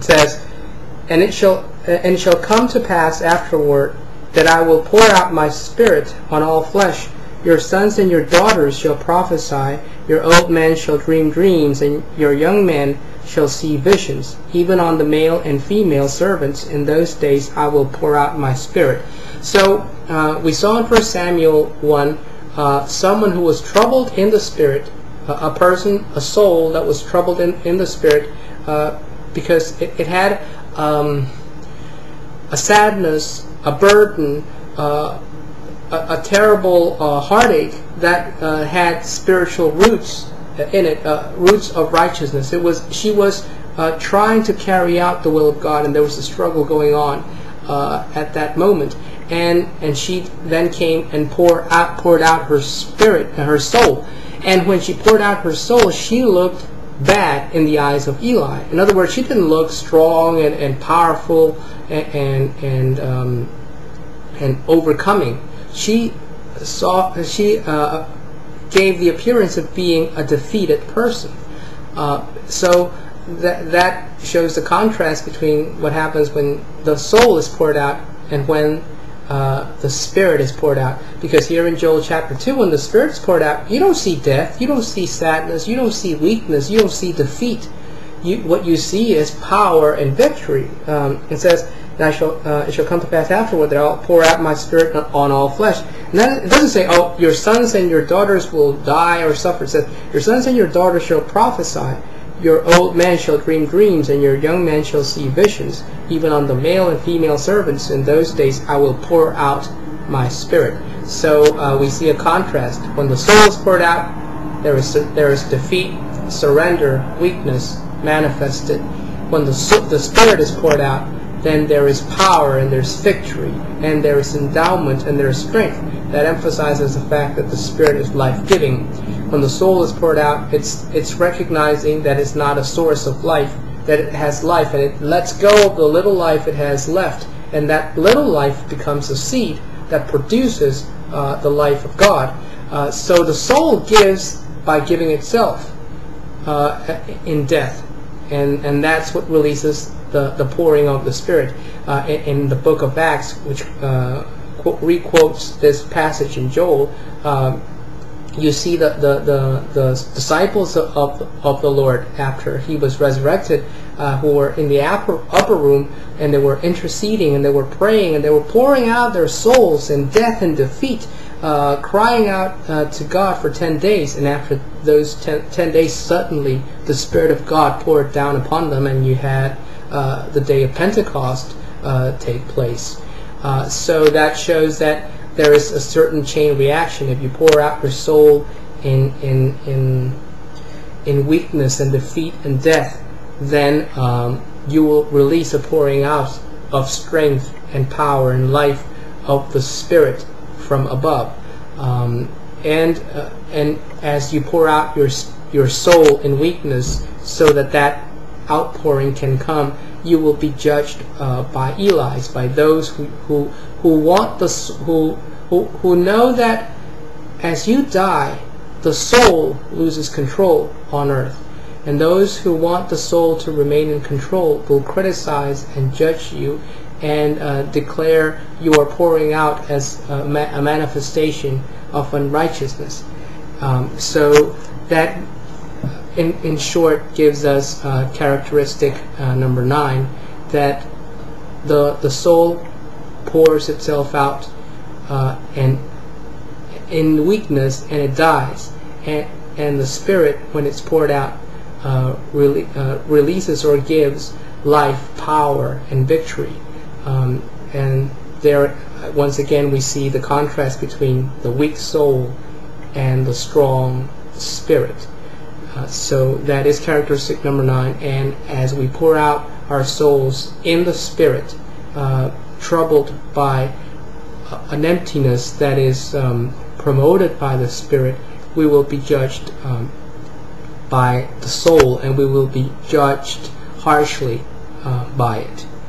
It says, and it shall come to pass afterward that I will pour out my Spirit on all flesh. Your sons and your daughters shall prophesy, your old men shall dream dreams, and your young men shall see visions. Even on the male and female servants in those days I will pour out my Spirit. So we saw in 1 Samuel 1 someone who was troubled in the Spirit, a soul that was troubled in the Spirit, because it had a sadness, a burden, a terrible heartache that had spiritual roots in it, roots of righteousness. She was trying to carry out the will of God, and there was a struggle going on at that moment. And she then came and poured out her spirit, her soul. And when she poured out her soul, she looked bad in the eyes of Eli. In other words, she didn't look strong and powerful and overcoming. She gave the appearance of being a defeated person. So that shows the contrast between what happens when the soul is poured out and when the Spirit is poured out. Because here in Joel chapter 2, when the Spirit is poured out, you don't see death, you don't see sadness, you don't see weakness, you don't see defeat. What you see is power and victory. It says, it shall come to pass afterward that I'll pour out my Spirit on all flesh. And then it doesn't say, oh, your sons and your daughters will die or suffer. It says, your sons and your daughters shall prophesy, your old men shall dream dreams, and your young men shall see visions. Even on the male and female servants in those days I will pour out my Spirit. So we see a contrast. When the soul is poured out, there is defeat, surrender, weakness manifested. When the Spirit is poured out, then there is power and there's victory and there is endowment and there is strength. That emphasizes the fact that the Spirit is life-giving. When the soul is poured out, it's recognizing that it's not a source of life, that it has life, and it lets go of the little life it has left, and that little life becomes a seed that produces the life of God. So the soul gives by giving itself in death, and that's what releases the pouring of the Spirit. In the book of Acts, which re-quotes this passage in Joel, you see the disciples of the Lord after he was resurrected, who were in the upper room, and they were interceding and they were praying and they were pouring out their souls in death and defeat, crying out to God for 10 days. And after those 10 days, suddenly the Spirit of God poured down upon them, and you had the day of Pentecost take place. So that shows that there is a certain chain reaction. If you pour out your soul in weakness and defeat and death, then you will release a pouring out of strength and power and life of the Spirit from above. And as you pour out your soul in weakness, so that outpouring can come, you will be judged by Eli's, by those who know that as you die, the soul loses control on earth. And those who want the soul to remain in control will criticize and judge you and declare you are pouring out as a manifestation of unrighteousness. So that, in short, gives us characteristic number 9, that the soul pours itself out and in weakness, and it dies, and the Spirit, when it's poured out, releases or gives life, power, and victory. And there, once again, we see the contrast between the weak soul and the strong spirit. So that is characteristic number 9. And as we pour out our souls in the Spirit, troubled by an emptiness that is promoted by the Spirit, we will be judged by the soul, and we will be judged harshly by it.